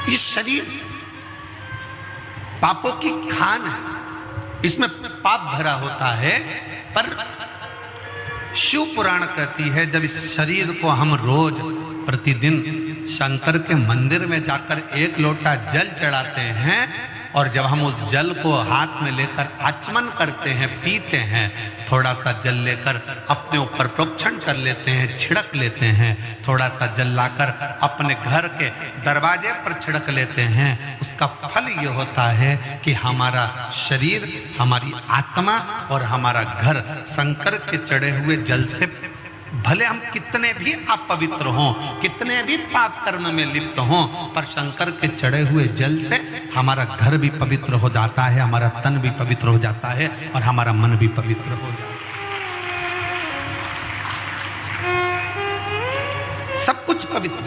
ये शरीर पापों की खान है, इसमें पाप भरा होता है। पर शिव पुराण कहती है जब इस शरीर को हम रोज प्रतिदिन शंकर के मंदिर में जाकर एक लोटा जल चढ़ाते हैं और जब हम उस जल को हाथ में लेकर आचमन करते हैं, पीते हैं, थोड़ा सा जल लेकर अपने ऊपर प्रोक्षण कर लेते हैं, छिड़क लेते हैं, थोड़ा सा जल लाकर अपने घर के दरवाजे पर छिड़क लेते हैं, उसका फल ये होता है कि हमारा शरीर, हमारी आत्मा और हमारा घर शंकर के चढ़े हुए जल से, भले हम कितने भी अपवित्र हों, कितने भी पाप कर्म में लिप्त हों, पर शंकर के चढ़े हुए जल से हमारा घर भी पवित्र हो जाता है, हमारा तन भी पवित्र हो जाता है और हमारा मन भी पवित्र हो जाता है। सब कुछ पवित्र।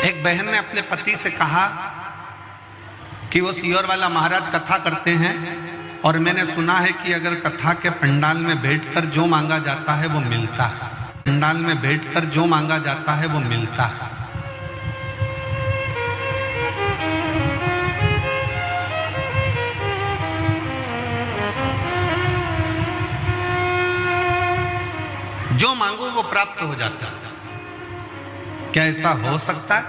एक बहन ने अपने पति से कहा कि वो सियोर वाला महाराज कथा करते हैं और मैंने सुना है कि अगर कथा के पंडाल में बैठकर जो मांगा जाता है वो मिलता है, पंडाल में बैठकर जो मांगा जाता है वो मिलता है। जो मांगो वो प्राप्त हो जाता है। क्या ऐसा हो सकता है?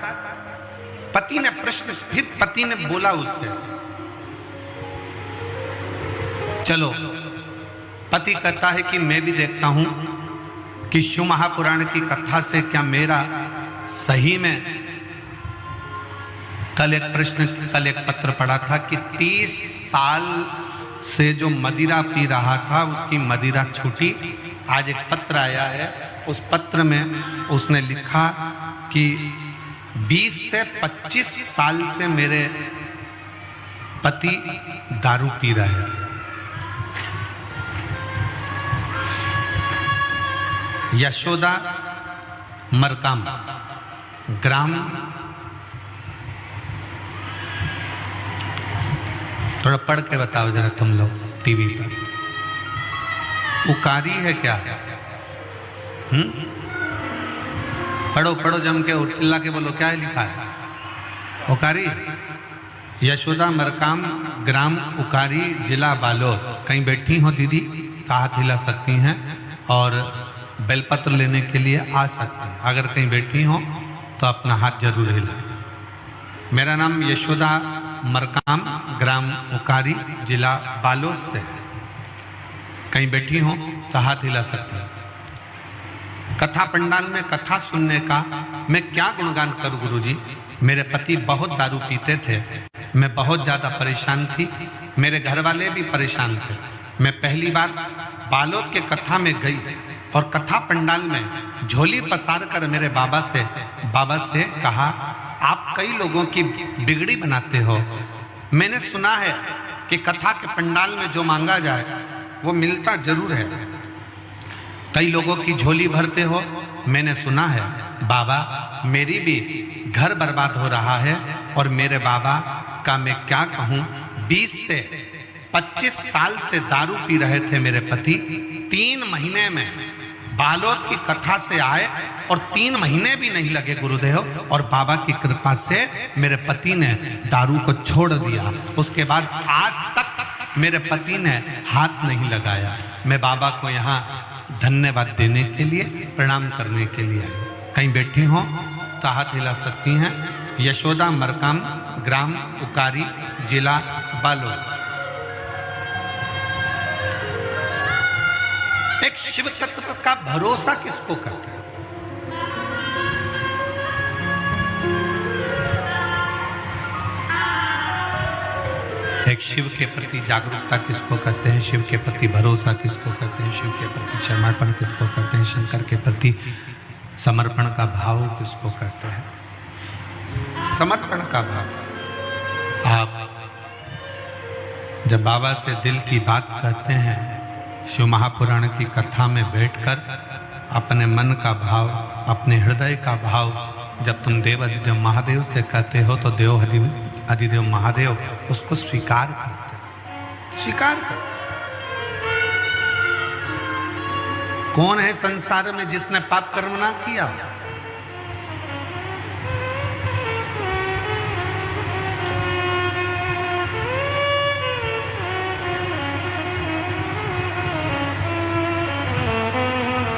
पति ने प्रश्न, फिर पति ने बोला उससे, चलो, पति कहता है कि मैं भी देखता हूं कि शिव महापुराण की कथा से क्या मेरा सही में, कल एक पत्र पढ़ा था कि 30 साल से जो मदिरा पी रहा था उसकी मदिरा छूटी। आज एक पत्र आया है, उस पत्र में उसने लिखा कि 20 से 25 साल से मेरे पति दारू पी रहे हैं। यशोदा मरकाम, ग्राम, थोड़ा पढ़ के बताओ जरा तुम लोग टीवी पर। उकारी है क्या? पढ़ो पढ़ो जम के और चिल्ला के बोलो, क्या है लिखा है? उकारी। यशोदा मरकाम, ग्राम उकारी, जिला बालोद। कहीं बैठी हो दीदी तो हाथ हिला सकती हैं और बेलपत्र लेने के लिए आ सकते हैं। अगर कहीं बैठी हो तो अपना हाथ जरूर हिलाएं। मेरा नाम यशोदा मरकाम, ग्राम उकारी, जिला बालोद से है। कहीं बैठी हो तो हाथ हिला सकते हैं। कथा पंडाल में कथा सुनने का मैं क्या गुणगान करूं गुरुजी? मेरे पति बहुत दारू पीते थे, मैं बहुत ज्यादा परेशान थी, मेरे घर वाले भी परेशान थे। मैं पहली बार बालोद के कथा में गई और कथा पंडाल में झोली पसार कर मेरे बाबा से कहा, आप कई लोगों की बिगड़ी बनाते हो। मैंने सुना है कि कथा के पंडाल में जो मांगा जाए वो मिलता जरूर है। कई लोगों की झोली भरते हो। मैंने सुना है बाबा, मेरी भी घर बर्बाद हो रहा है और मेरे बाबा का मैं क्या कहूँ, 20 से 25 साल से दारू पी रहे थे मेरे पति। 3 महीने में बालोद की कथा से आए और 3 महीने भी नहीं लगे गुरुदेव, और बाबा की कृपा से मेरे पति ने दारू को छोड़ दिया। उसके बाद आज तक मेरे पति ने हाथ नहीं लगाया। मैं बाबा को यहाँ धन्यवाद देने के लिए, प्रणाम करने के लिए आई। कहीं बैठी हो तो हाथ हिला सकती हैं। यशोदा मरकाम, ग्राम उकारी, जिला बालोद। एक शिव तत्व का भरोसा किसको करता है? एक शिव के प्रति जागरूकता किसको कहते हैं? शिव के प्रति भरोसा किसको कहते हैं? शिव के प्रति समर्पण किसको कहते हैं? शंकर के प्रति समर्पण का भाव किसको कहते हैं? समर्पण का भाव। आप जब बाबा से दिल की बात कहते हैं, शिव महापुराण की कथा में बैठकर अपने मन का भाव, अपने हृदय का भाव जब तुम देव अधिदेव महादेव से कहते हो तो देव अधिदेव महादेव उसको स्वीकार करते, स्वीकार करते। कौन है संसार में जिसने पाप कर्म ना किया?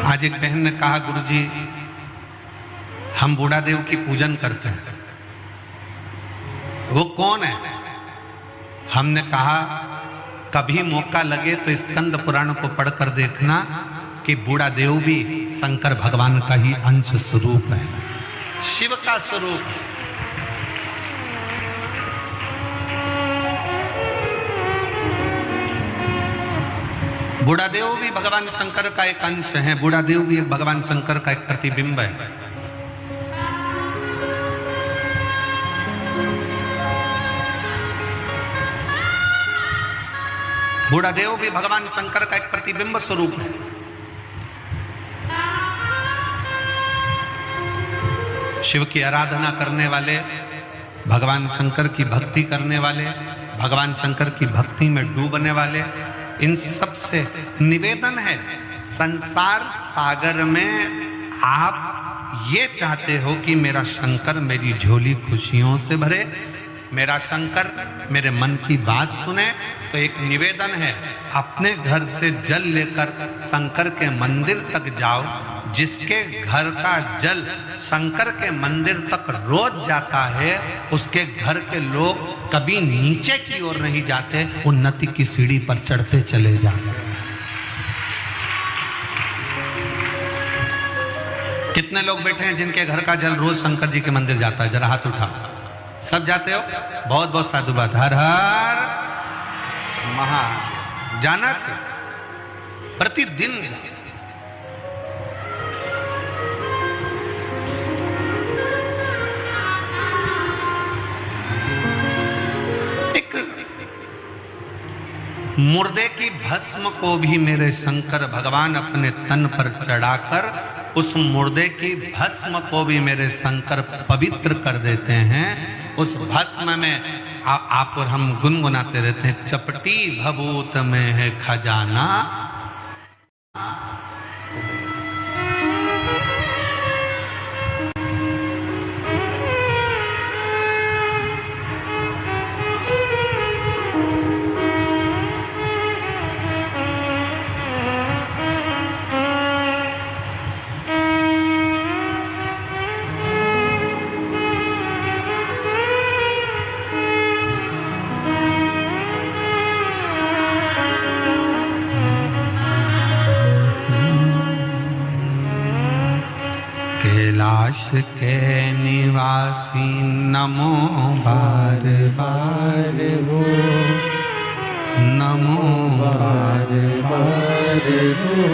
आज एक बहन ने कहा, गुरुजी हम बूढ़ा देव की पूजन करते हैं, वो कौन है? हमने कहा कभी मौका लगे तो स्कंद पुराण को पढ़कर देखना कि बूढ़ा देव भी शंकर भगवान का ही अंश स्वरूप है, शिव का स्वरूप है। बूढ़ा देव भी भगवान शंकर का एक अंश है, बूढ़ा देव भी एक भगवान शंकर का एक प्रतिबिंब है। बूढ़ा देव भी भगवान शंकर का एक प्रतिबिंब स्वरूप है। शिव की आराधना करने वाले, भगवान शंकर की भक्ति करने वाले, भगवान शंकर की भक्ति में डूबने वाले, इन सब से निवेदन है, संसार सागर में आप ये चाहते हो कि मेरा शंकर मेरी झोली खुशियों से भरे, मेरा शंकर मेरे मन की बात सुने, तो एक निवेदन है, अपने घर से जल लेकर शंकर के मंदिर तक जाओ। जिसके घर का जल शंकर के मंदिर तक रोज जाता है, उसके घर के लोग कभी नीचे की ओर नहीं जाते, उन्नति की सीढ़ी पर चढ़ते चले जाते। कितने लोग बैठे हैं जिनके घर का जल रोज शंकर जी के मंदिर जाता है? जरा हाथ उठाओ। सब जाते हो? बहुत बहुत साधुवाद। हर हर महा जाना चाहिए, प्रतिदिन। मुर्दे की भस्म को भी मेरे शंकर भगवान अपने तन पर चढ़ाकर उस मुर्दे की भस्म को भी मेरे शंकर पवित्र कर देते हैं। उस भस्म में आप और हम गुनगुनाते रहते हैं, चपटी भभूत में है खजाना। कैलाश के निवासी नमो बार बार हो, नमो बार बार हो।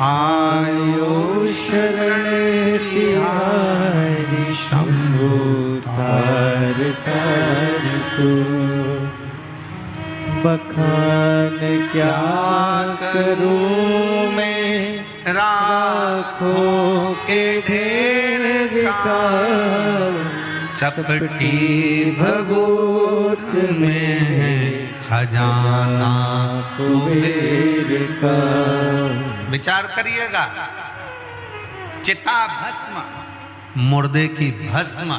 आयो शरण तिहारी शंभु तार तार को। बखान क्या करूं मैं राखों के ढेर का, चपटी भभूत में है खजाना कुबेर का। विचार करिएगा, चिता भस्म, मुर्दे की भस्म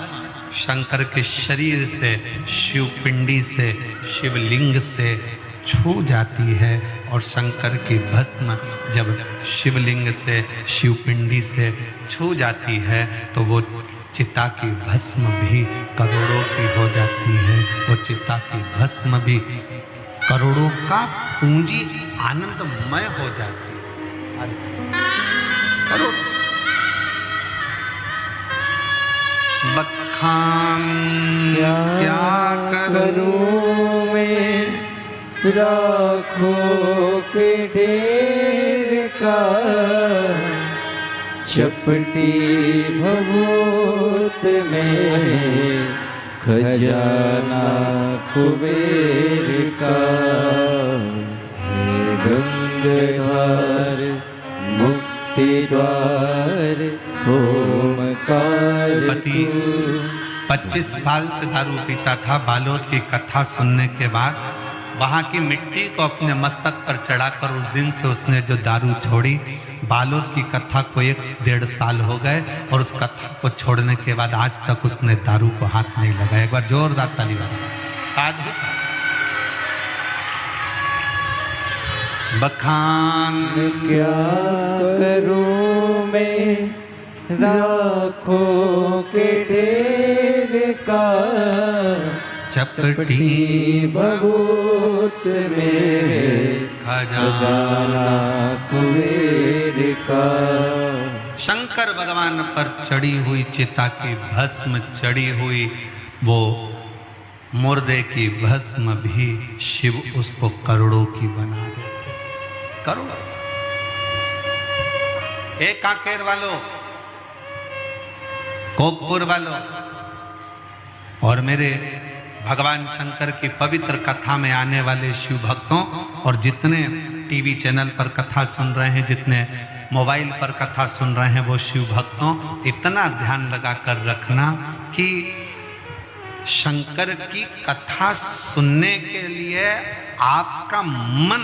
शंकर के शरीर से, शिव पिंडी से, शिवलिंग से छू जाती है, और शंकर की भस्म जब शिवलिंग से, शिवपिंडी से छू जाती है तो वो चिता की भस्म भी करोड़ों की हो जाती है। वो चिता की भस्म भी करोड़ों का पूंजी आनंदमय हो जाती है। करोड़ बखान क्या करूं मैं राखों के ढेर का, चपटी भभूत में खजाना कुबेर का। हे गंगाधर मुक्ति द्वार ओमकार। पति 25 साल से दारू पीता था। बालोद की कथा सुनने के बाद वहां की मिट्टी को अपने मस्तक पर चढ़ाकर उस दिन से उसने जो दारू छोड़ी। बालोद की कथा को 1-1.5 साल हो गए और उस कथा को छोड़ने के बाद आज तक उसने दारू को हाथ नहीं लगाया। एक बार जोरदार ताली बजाओ। साधु बखान क्या करूं मैं लाखों के ढेर का, चपटी बहुत मेरे खजाना कुबेर का। शंकर भगवान पर चढ़ी हुई चिता की भस्म चढ़ी हुई वो मुर्दे की भस्म भी शिव उसको करोड़ों की बना देते। करोड़। एक कांकेर वालों, कोकपुर वालों और मेरे भगवान शंकर की पवित्र कथा में आने वाले शिव भक्तों और जितने टीवी चैनल पर कथा सुन रहे हैं, जितने मोबाइल पर कथा सुन रहे हैं, वो शिव भक्तों इतना ध्यान लगा कर रखना कि शंकर की कथा सुनने के लिए आपका मन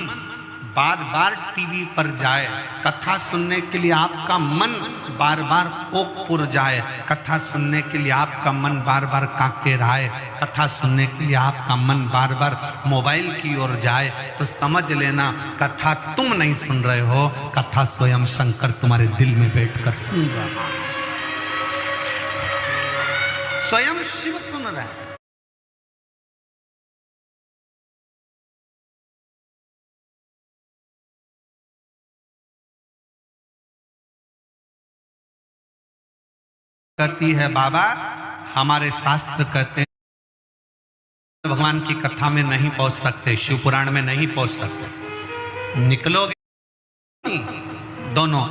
बार बार टीवी पर जाए, कथा सुनने के लिए आपका मन बार बार कोकपुर जाए, कथा सुनने के लिए आपका मन बार बार कांकेर आए, कथा सुनने के लिए आपका मन बार बार मोबाइल की ओर जाए, तो समझ लेना कथा तुम नहीं सुन रहे हो, कथा स्वयं शंकर तुम्हारे दिल में बैठकर सुन रहा है। स्वयं शिव सुन रहे हैं। कहती है बाबा, हमारे शास्त्र कहते हैं भगवान की कथा में नहीं पहुंच सकते, शिव पुराण में नहीं पहुंच सकते, निकलोगे नहीं। दोनों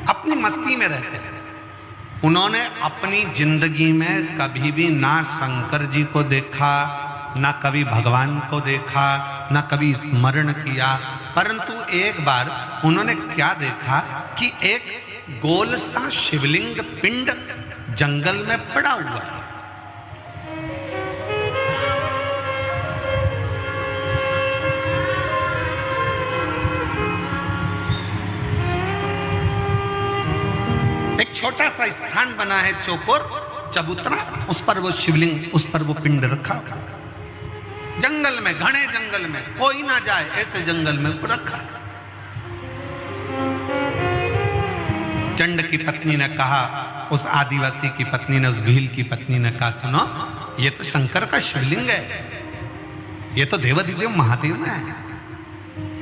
अपनी मस्ती में रहते हैं। उन्होंने अपनी जिंदगी में कभी भी ना शंकर जी को देखा, ना कभी भगवान को देखा, ना कभी स्मरण किया, परंतु एक बार उन्होंने क्या देखा कि एक गोल सा शिवलिंग पिंड जंगल में पड़ा हुआ है। एक छोटा सा स्थान बना है चौकोर, जब उतरा उस पर वो शिवलिंग, उस पर वो पिंड रखा, जंगल में, घने जंगल में, कोई ना जाए ऐसे जंगल में वो रखा। चंड की पत्नी ने कहा, उस आदिवासी की पत्नी ने, उस भील की पत्नी ने कहा, सुनो ये तो शंकर का शिवलिंग है, ये तो देवाधिदेव महादेव है,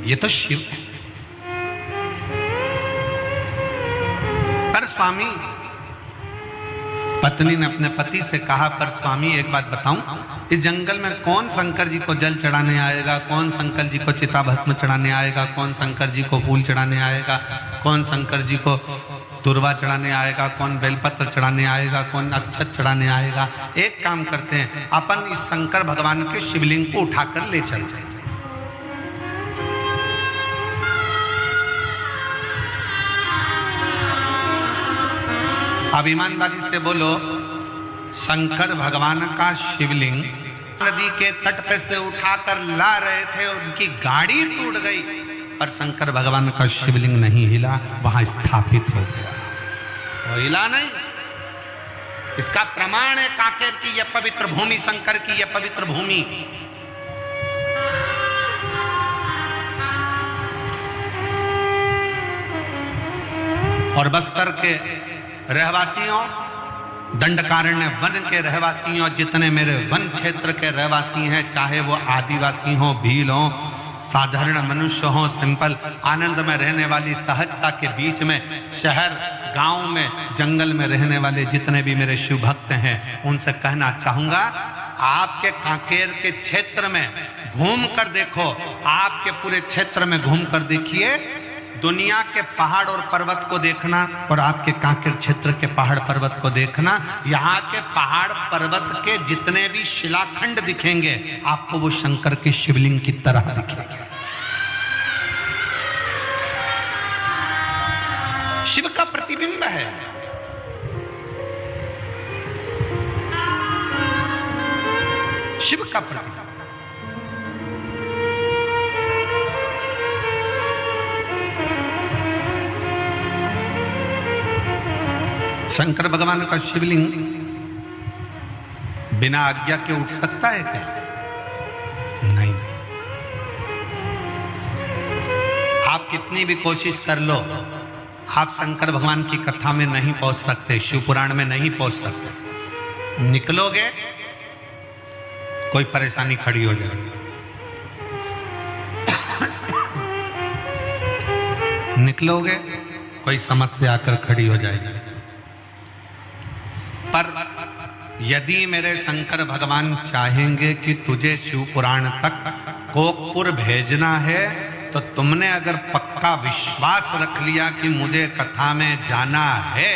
ये तो शिव है। पर स्वामी, पत्नी ने अपने पति से कहा, पर स्वामी एक बात बताऊं, इस जंगल में कौन शंकर जी को जल चढ़ाने आएगा, कौन शंकर जी को चिता भस्म चढ़ाने आएगा, कौन शंकर जी को फूल चढ़ाने आएगा, कौन शंकर जी को दुर्वा चढ़ाने आएगा, कौन बेलपत्र चढ़ाने आएगा, कौन अक्षत चढ़ाने आएगा। एक काम करते हैं, अपन इस शंकर भगवान के शिवलिंग को उठाकर ले चलते हैं। अब ईमानदारी से बोलो, शंकर भगवान का शिवलिंग नदी के तट पे से उठाकर ला रहे थे, उनकी गाड़ी टूट गई, पर शंकर भगवान का शिवलिंग नहीं हिला, वहां स्थापित हो गया, वो हिला नहीं। इसका प्रमाण है कांकेर की यह पवित्र भूमि, शंकर की यह पवित्र भूमि। और बस्तर के रहवासियों, दंडकारण्य वन के रहवासियों, जितने मेरे वन क्षेत्र के रहवासी हैं, चाहे वो आदिवासी हो, भील हो, साधारण मनुष्य हो, सिंपल आनंद में रहने वाली सहजता के बीच में, शहर गांव में, जंगल में रहने वाले जितने भी मेरे शिव भक्त हैं, उनसे कहना चाहूंगा, आपके कांकेर के क्षेत्र में घूम कर देखो, आपके पूरे क्षेत्र में घूम कर देखिए, दुनिया के पहाड़ और पर्वत को देखना और आपके कांकेर क्षेत्र के पहाड़ पर्वत को देखना, यहाँ के पहाड़ पर्वत के जितने भी शिलाखंड दिखेंगे, आपको वो शंकर के शिवलिंग की तरह दिखेंगे। शिव का प्रतिबिंब है। शिव का प्रतिबिंब। शंकर भगवान का शिवलिंग बिना आज्ञा के उठ सकता है क्या? नहीं। आप कितनी भी कोशिश कर लो, आप शंकर भगवान की कथा में नहीं पहुंच सकते, शिव पुराण में नहीं पहुंच सकते। निकलोगे कोई परेशानी खड़ी हो जाएगी, निकलोगे कोई समस्या आकर खड़ी हो जाएगी। पर यदि मेरे शंकर भगवान चाहेंगे कि तुझे शिव पुराण तक कोकपुर भेजना है, तो तुमने अगर पक्का विश्वास रख लिया कि मुझे कथा में जाना है,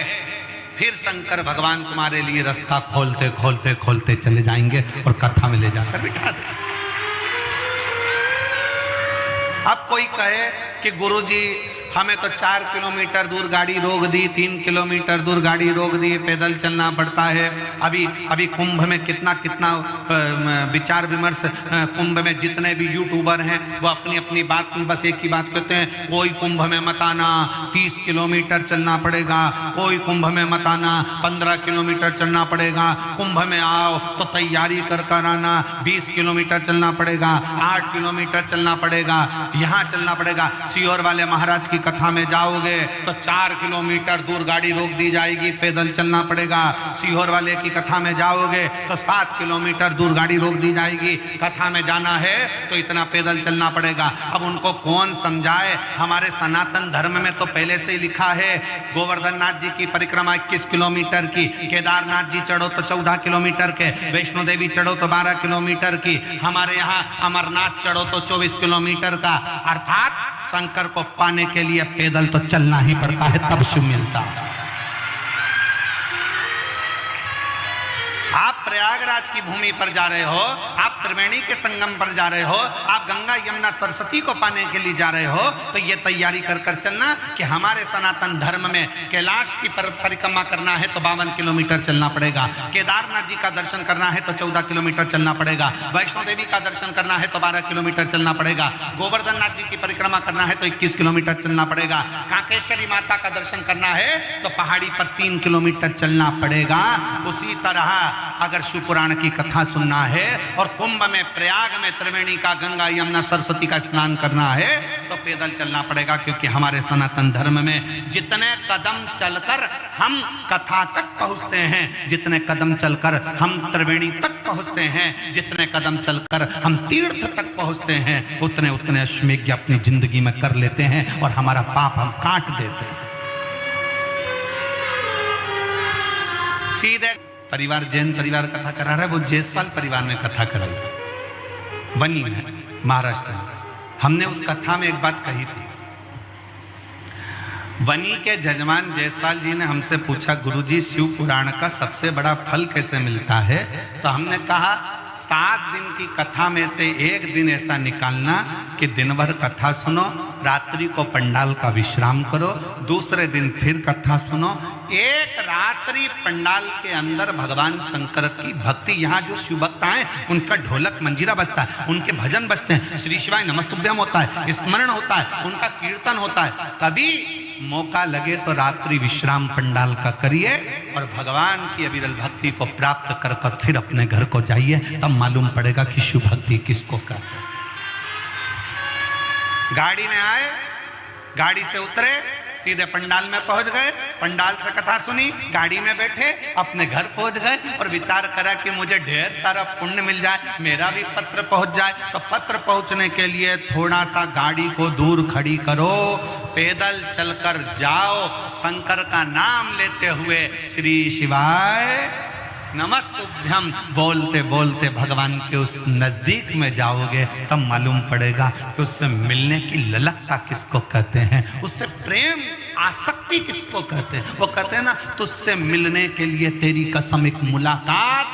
फिर शंकर भगवान तुम्हारे लिए रास्ता खोलते खोलते खोलते चले जाएंगे और कथा में ले जाकर बिठा देंगे। अब कोई कहे कि गुरुजी हमें तो 4 किलोमीटर दूर गाड़ी रोक दी, 3 किलोमीटर दूर गाड़ी रोक दी, पैदल चलना पड़ता है। अभी कुंभ में कितना कितना विचार विमर्श, कुंभ में जितने भी यूट्यूबर हैं वो अपनी अपनी बात में बस एक ही बात कहते हैं, कोई कुंभ में मत आना, 30 किलोमीटर चलना पड़ेगा, कोई कुंभ में मत आना, 15 किलोमीटर चलना पड़ेगा, कुंभ में आओ तो तैयारी कर आना, 20 किलोमीटर चलना पड़ेगा, 8 किलोमीटर चलना पड़ेगा, यहाँ चलना पड़ेगा। सीहोर वाले महाराज की कथा में जाओगे तो 4 किलोमीटर दूर गाड़ी रोक दी जाएगी, पैदल चलना पड़ेगा। सीहोर वाले की कथा में जाओगे तो 7 किलोमीटर दूर गाड़ी रोक दी जाएगी, कथा में जाना है तो इतना पैदल चलना पड़ेगा। अब उनको कौन समझाए? हमारे सनातन धर्म में तो पहले से ही लिखा है, गोवर्धन नाथ जी की परिक्रमा 21 किलोमीटर की, केदारनाथ जी चढ़ो तो 14 किलोमीटर के, वैष्णो देवी चढ़ो तो 12 किलोमीटर की, हमारे यहाँ अमरनाथ चढ़ो तो 24 किलोमीटर का। अर्थात शंकर को पाने के लिए पैदल तो चलना ही पड़ता है, तब शिव मिलता है। आप प्रयागराज की भूमि पर जा रहे हो, आप त्रिवेणी के संगम पर जा रहे हो, आप गंगा यमुना सरस्वती को पाने के लिए जा रहे हो, तो ये तैयारी कर कर चलना कि हमारे सनातन धर्म में कैलाश की परिक्रमा करना है तो 52 किलोमीटर चलना पड़ेगा, केदारनाथ जी का दर्शन करना है तो 14 किलोमीटर चलना पड़ेगा, वैष्णो देवी का दर्शन करना है तो 12 किलोमीटर चलना पड़ेगा, गोवर्धन नाथ जी की परिक्रमा करना है तो 21 किलोमीटर चलना पड़ेगा, कांकेश्वरी माता का दर्शन करना है तो पहाड़ी पर 3 किलोमीटर चलना पड़ेगा। उसी तरह अगर शिव पुराण की कथा सुनना है और कुंभ में, प्रयाग में, त्रिवेणी का, गंगा यमुना सरस्वती का स्नान करना है तो पैदल चलना पड़ेगा, क्योंकि हमारे सनातन धर्म में जितने कदम चलकर हम कथा तक पहुंचते हैं, जितने कदम चलकर हम त्रिवेणी तक पहुंचते हैं, जितने कदम चलकर हम तीर्थ तक पहुंचते हैं, उतने उतने अश्वमेध अपनी जिंदगी में कर लेते हैं और हमारा पाप हम काट देते हैं। सीधे परिवार, जैन परिवार कथा करा रहा है, वो जायसवाल परिवार ने कथा कराई थी बनी में, महाराष्ट्र में। हमने उस कथा में एक बात कही थी, वनी के जजमान जायसवाल जी ने हमसे पूछा, गुरुजी शिव पुराण का सबसे बड़ा फल कैसे मिलता है? तो हमने कहा 7 दिन की कथा में से एक दिन ऐसा निकालना कि दिन भर कथा सुनो, रात्रि को पंडाल का विश्राम करो, दूसरे दिन फिर कथा सुनो, एक रात्रि पंडाल के अंदर भगवान शंकर की भक्ति, यहाँ जो शिव भक्त आए उनका ढोलक मंजीरा बजता है, उनके भजन बजते हैं, श्री शिवाय नमस्तुभ्यम होता है, स्मरण होता है, उनका कीर्तन होता है। कभी मौका लगे तो रात्रि विश्राम पंडाल का करिए और भगवान की अविरल भक्ति को प्राप्त कर कर फिर अपने घर को जाइए, तब मालूम पड़ेगा कि शिव भक्ति किसको कहते हैं। गाड़ी में आए, गाड़ी से उतरे, सीधे पंडाल में पहुंच गए, पंडाल से कथा सुनी, गाड़ी में बैठे, अपने घर पहुंच गए और विचार करा कि मुझे ढेर सारा पुण्य मिल जाए, मेरा भी पत्र पहुंच जाए। तो पत्र पहुंचने के लिए थोड़ा सा गाड़ी को दूर खड़ी करो, पैदल चलकर जाओ, शंकर का नाम लेते हुए श्री शिवाय नमस्तुभ्यम बोलते बोलते भगवान के उस नजदीक में जाओगे, तब मालूम पड़ेगा कि उससे मिलने की ललकता किसको कहते हैं, उससे प्रेम आसक्ति किसको कहते हैं। वो कहते हैं ना, तुझसे मिलने के लिए तेरी कसम एक मुलाकात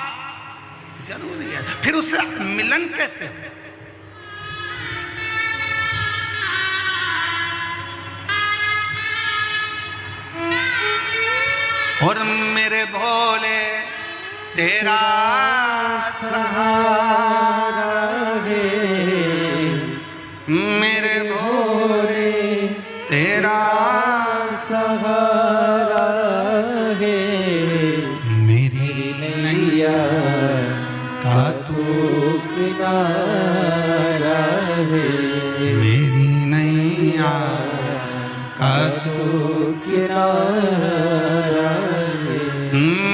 जरूरी है, फिर उससे मिलन कैसे? और मेरे भोले तेरा सहारा है, मेरे भोले तेरा सहारा है, मेरी नैया का तू किनारा है, मेरी नैया का तू किनारा है।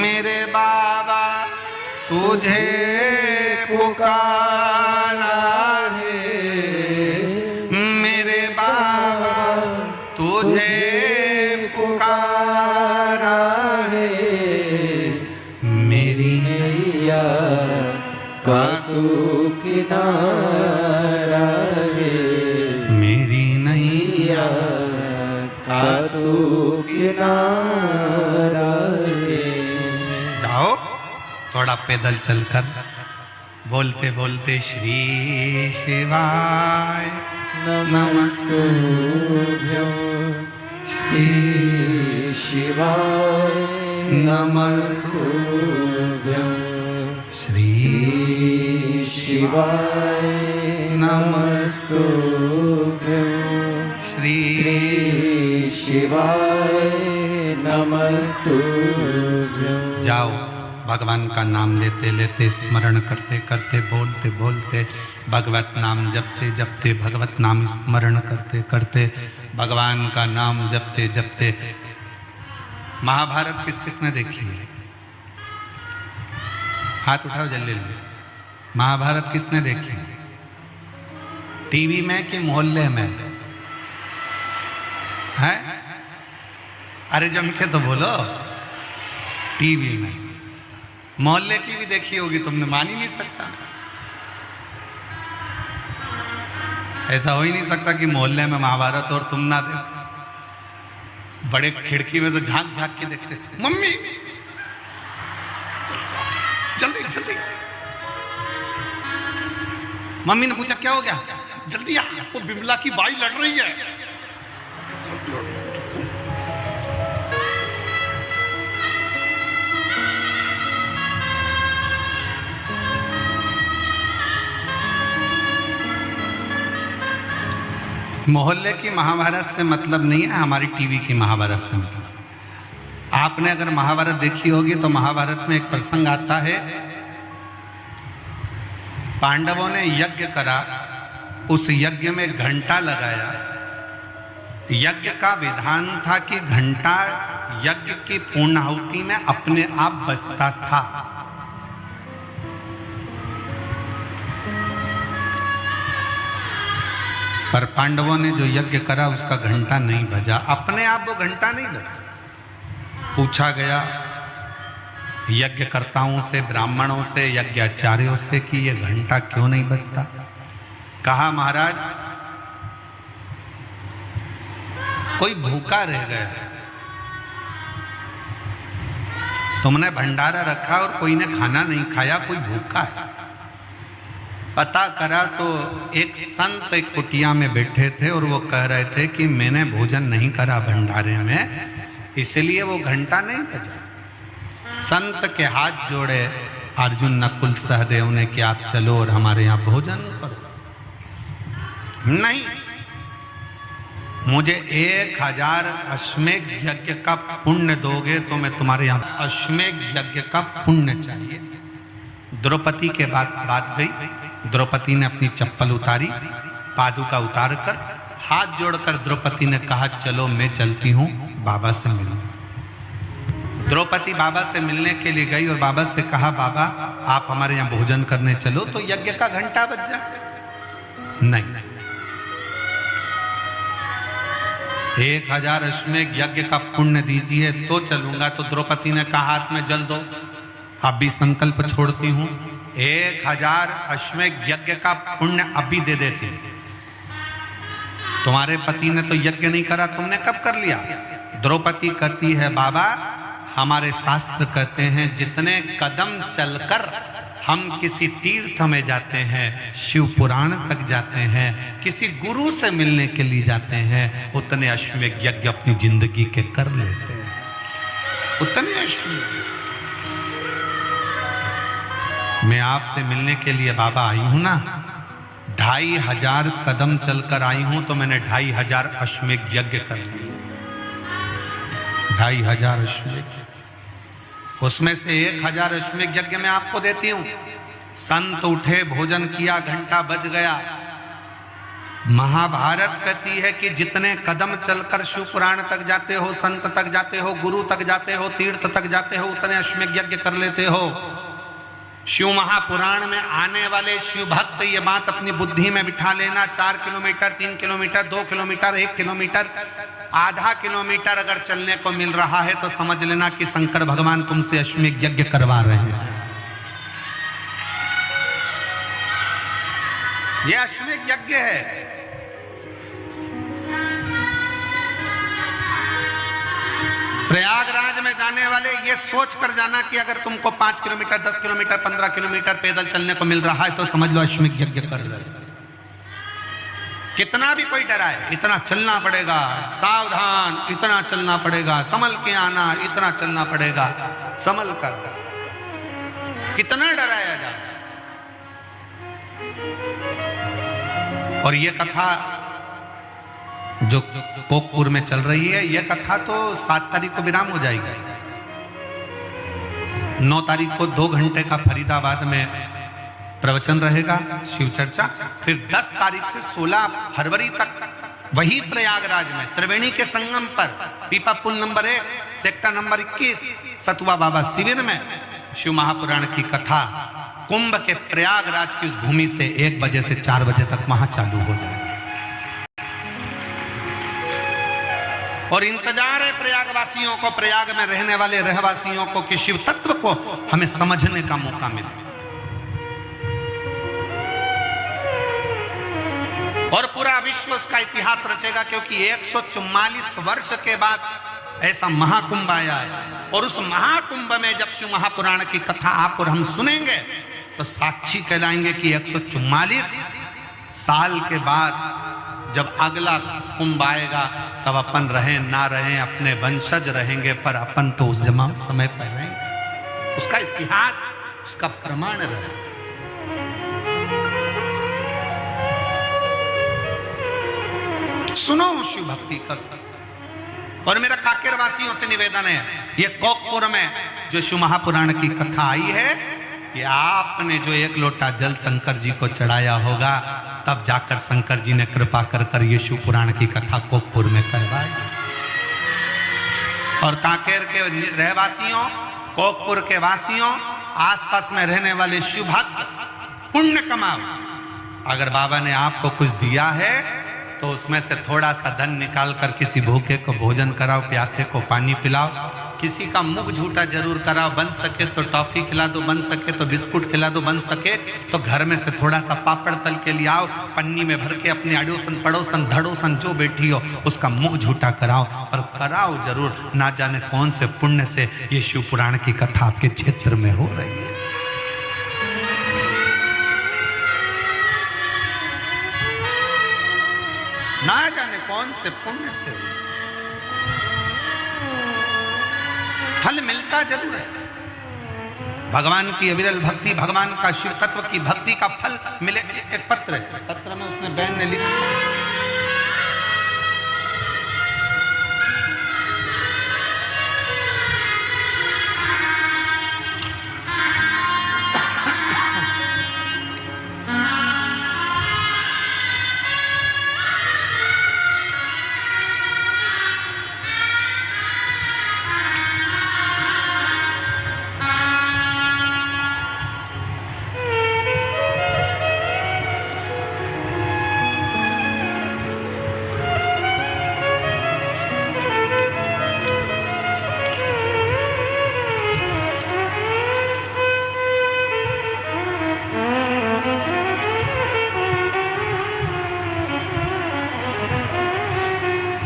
मेरे बाबा तुझे पुकारा है, मेरे बाबा तुझे पुकारा है, मेरी नैया का तू किनारा है। मेरी नैया का तू किनारा है। जाओ थोड़ा पैदल चलकर बोलते बोलते श्री शिवाय नमस्तुभ्यं श्री शिवाय नमस्तुभ्यं श्री शिवाय नमस्तुभ्यं श्री शिवाय नमस्तुभ्यं। जाओ भगवान का नाम लेते लेते स्मरण करते करते बोलते बोलते भगवत नाम जपते जपते भगवत नाम स्मरण करते करते भगवान का नाम जपते जपते। महाभारत किस किसने देखी है? हाथ उठाओ जल्दी जल्दी। महाभारत किसने देखी है? टीवी में कि मोहल्ले में है? अरे जम के तो बोलो। टीवी में। मोहल्ले की भी देखी होगी तुमने, मान ही नहीं सकता। ऐसा हो ही नहीं सकता कि मोहल्ले में महाभारत और तुम ना देखो। बड़े खिड़की में तो झांक झांक के देखते, मम्मी जल्दी जल्दी। मम्मी ने पूछा क्या हो गया? जल्दी आ, वो बिमला की बाई लड़ रही है। मोहल्ले की महाभारत से मतलब नहीं है, हमारी टीवी की महाभारत से मतलब। आपने अगर महाभारत देखी होगी तो महाभारत में एक प्रसंग आता है, पांडवों ने यज्ञ करा, उस यज्ञ में घंटा लगाया। यज्ञ का विधान था कि घंटा यज्ञ की पूर्णाहुति में अपने आप बजता था। पर पांडवों ने जो यज्ञ करा उसका घंटा नहीं बजा, अपने आप वो घंटा नहीं बजा। पूछा गया यज्ञकर्ताओं से, ब्राह्मणों से, यज्ञाचार्यों से कि ये घंटा क्यों नहीं बजता? कहा महाराज कोई भूखा रह गया, तुमने भंडारा रखा और कोई ने खाना नहीं खाया, कोई भूखा है। पता करा तो एक संत एक कुटिया में बैठे थे और वो कह रहे थे कि मैंने भोजन नहीं करा भंडारे में, इसलिए वो घंटा नहीं बजा। संत के हाथ जोड़े अर्जुन नकुल सहदेव ने कि आप चलो और हमारे यहाँ भोजन करो। नहीं, मुझे 1000 अश्वमेध यज्ञ का पुण्य दोगे तो मैं तुम्हारे यहाँ अश्वमेध यज्ञ का पुण्य चाहिए। द्रौपदी के बात गई। द्रौपदी ने अपनी चप्पल उतारी, पादुका उतार कर हाथ जोड़कर द्रौपदी ने कहा चलो मैं चलती हूँ बाबा से मिलने। द्रौपदी बाबा से मिलने के लिए गई और बाबा से कहा बाबा आप हमारे यहाँ भोजन करने चलो तो यज्ञ का घंटा बज जाए। नहीं, 1000 अश्वमेध यज्ञ का पुण्य दीजिए तो चलूंगा। तो द्रौपदी ने कहा हाथ में जल दो, अब भी संकल्प छोड़ती हूँ, 1000 अश्वमेध यज्ञ का पुण्य अभी दे देती। तुम्हारे पति ने तो यज्ञ नहीं करा, तुमने कब कर लिया? द्रौपदी कहती है बाबा हमारे शास्त्र कहते हैं जितने कदम चलकर हम किसी तीर्थ में जाते हैं, शिव पुराण तक जाते हैं, किसी गुरु से मिलने के लिए जाते हैं, उतने अश्वमेध यज्ञ अपनी जिंदगी के कर लेते हैं। उतने अश्वमेध। मैं आपसे मिलने के लिए बाबा आई हूं ना, 2500 कदम चलकर आई हूं तो मैंने 2500 अश्वमेध यज्ञ कर लिए। 2500 अश्वमेध, उसमें से 1000 अश्वमेध यज्ञ मैं आपको देती हूं। संत उठे, भोजन किया, घंटा बज गया। महाभारत कहती है कि जितने कदम चलकर शिव पुराण तक जाते हो, संत तक जाते हो, गुरु तक जाते हो, तीर्थ तक जाते हो, उतने अश्वमेध यज्ञ कर लेते हो। शिव महापुराण में आने वाले शिव भक्त ये बात अपनी बुद्धि में बिठा लेना, 4 किलोमीटर, 3 किलोमीटर, 2 किलोमीटर, 1 किलोमीटर, आधा किलोमीटर अगर चलने को मिल रहा है तो समझ लेना कि शंकर भगवान तुमसे अश्वमेध यज्ञ करवा रहे हैं। ये अश्वमेध यज्ञ है। प्रयागराज में जाने वाले ये सोच कर जाना कि अगर तुमको 5 किलोमीटर, 10 किलोमीटर, 15 किलोमीटर पैदल चलने को मिल रहा है तो समझ लो अश्वमेध यज्ञ कर रहे हो। कितना भी कोई डराए, इतना चलना पड़ेगा, सावधान, इतना चलना पड़ेगा, संभल के आना, इतना चलना पड़ेगा, संभल कर, कितना डराया जाए। और ये कथा जो कोकपुर में चल रही है, यह कथा तो 7 तारीख को विराम हो जाएगी। 9 तारीख को 2 घंटे का फरीदाबाद में प्रवचन रहेगा, शिव चर्चा। फिर 10 तारीख से 16 फरवरी तक वही प्रयागराज में त्रिवेणी के संगम पर पीपा पुल नंबर 1, सेक्टर नंबर 21, सतुआ बाबा शिविर में शिव महापुराण की कथा कुंभ के प्रयागराज की उस भूमि से 1 बजे से 4 बजे तक वहां चालू हो जाएगी। और इंतजार है प्रयागवासियों को, प्रयाग में रहने वाले रहवासियों को, कि शिव तत्व को हमें समझने का मौका मिले। और पूरा विश्व उसका इतिहास रचेगा, क्योंकि 144 वर्ष के बाद ऐसा महाकुंभ आया है। और उस महाकुंभ में जब शिव महापुराण की कथा आप और हम सुनेंगे तो साक्षी कहलाएंगे कि 144 साल के बाद जब अगला कुंभ आएगा तब अपन रहें ना रहें, अपने वंशज रहेंगे, पर अपन तो उस समय पर रहेंगे। उसका इतिहास, उसका प्रमाण रहे। सुनो शिव भक्ति कर। और मेरा काकेर वासियों से निवेदन है, ये कोकपुर में जो शिव महापुराण की कथा आई है, कि आपने जो 1 लोटा जल शंकर जी को चढ़ाया होगा, तब जाकर शंकर जी ने कृपा कर ये शिव पुराण की कथा कोकपुर में करवाई। और काकेर के रहवासियों, कोकपुर के वासियों, आसपास में रहने वाले शिव भक्त पुण्य कमाओ। अगर बाबा ने आपको कुछ दिया है तो उसमें से थोड़ा सा धन निकाल कर किसी भूखे को भोजन कराओ, प्यासे को पानी पिलाओ, किसी का मुख झूठा जरूर कराओ, बन सके तो टॉफी खिला दो, बन सके तो बिस्कुट खिला दो, बन सके तो घर में से थोड़ा सा पापड़ तल के ले आओ, पन्नी में भर के अपने अड़ोसन पड़ोसन धड़ोसन जो बैठी हो उसका मुख झूठा कराओ, और कराओ जरूर। ना जाने कौन से पुण्य से ये शिव पुराण की कथा आपके क्षेत्र में हो रही है। ना जाने कौन से पुण्य से फल मिलता जरूर है। भगवान की अविरल भक्ति, भगवान का शिव तत्व की भक्ति का फल मिले। एक पत्र है, पत्र में उसने बहन ने लिखा,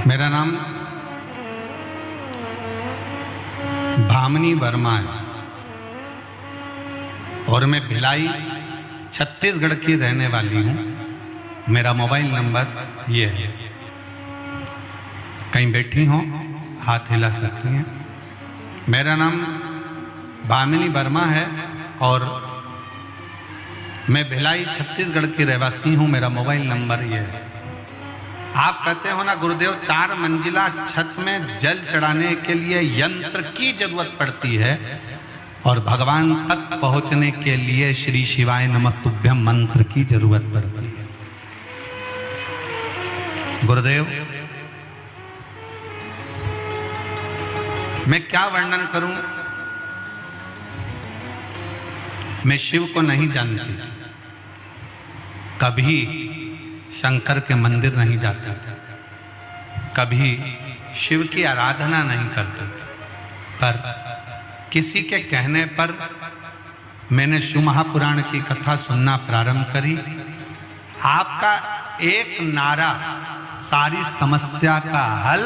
मेरा नाम भामनी वर्मा है और मैं भिलाई छत्तीसगढ़ की रहने वाली हूँ। मेरा मोबाइल नंबर ये है, कहीं बैठी हो हाथ हिला सकती हैं। मेरा नाम भामिनी वर्मा है और मैं भिलाई छत्तीसगढ़ की रहवासी हूँ। मेरा मोबाइल नंबर ये है। आप कहते हो ना गुरुदेव 4 मंजिला छत में जल चढ़ाने के लिए यंत्र की जरूरत पड़ती है और भगवान तक पहुंचने के लिए श्री शिवाय नमस्तुभ्यम मंत्र की जरूरत पड़ती है। गुरुदेव, मैं क्या वर्णन करूं? मैं शिव को नहीं जानती थी, कभी शंकर के मंदिर नहीं जाता था, कभी शिव की आराधना नहीं करता था, पर किसी के कहने पर मैंने शिव महापुराण की कथा सुनना प्रारंभ करी। आपका एक नारा सारी समस्या का हल,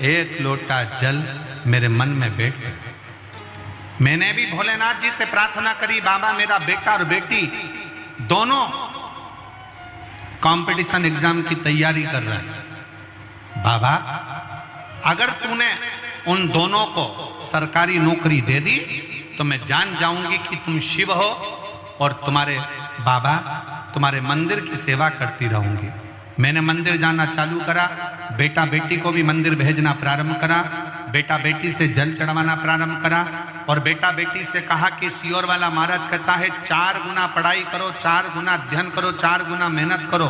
एक लोटा जल मेरे मन में बैठ गया। मैंने भी भोलेनाथ जी से प्रार्थना करी, बाबा मेरा बेटा और बेटी दोनों कंपटीशन एग्जाम की तैयारी कर रहे हैं। बाबा अगर तूने उन दोनों को सरकारी नौकरी दे दी तो मैं जान जाऊंगी कि तुम शिव हो और तुम्हारे बाबा तुम्हारे मंदिर की सेवा करती रहूंगी। मैंने मंदिर जाना चालू करा, बेटा बेटी को भी मंदिर भेजना प्रारंभ करा, बेटा बेटी से जल चढ़वाना प्रारंभ करा और बेटा बेटी से कहा कि सियोर वाला महाराज कहता है 4 गुना पढ़ाई करो, 4 गुना अध्ययन करो, 4 गुना मेहनत करो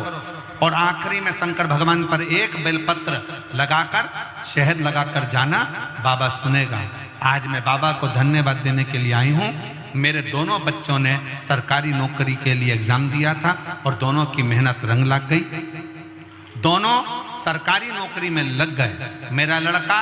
और आखिरी में शंकर भगवान पर एक बेलपत्र लगाकर शहद लगाकर जाना, बाबा सुनेगा। आज मैं बाबा को धन्यवाद देने के लिए आई हूँ। मेरे दोनों बच्चों ने सरकारी नौकरी के लिए एग्जाम दिया था और दोनों की मेहनत रंग लग गई, दोनों सरकारी नौकरी में लग गए। मेरा लड़का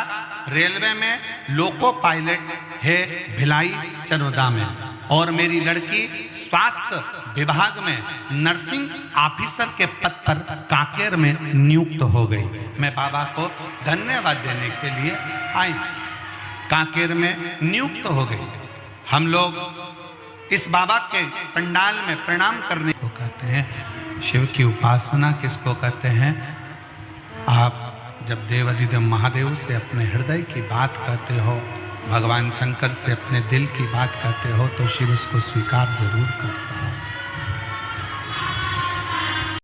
रेलवे में लोको पायलट है भिलाई चनोदा में और मेरी लड़की स्वास्थ्य विभाग में नर्सिंग ऑफिसर के पद पर कांकेर में नियुक्त हो गई। मैं बाबा को धन्यवाद देने के लिए आई, कांकेर में नियुक्त हो गई। हम लोग इस बाबा के पंडाल में प्रणाम करने को कहते हैं। शिव की उपासना किसको कहते हैं? आप जब देवाधिदेव महादेव से अपने हृदय की बात कहते हो, भगवान शंकर से अपने दिल की बात कहते हो तो शिव उसको स्वीकार जरूर करता है।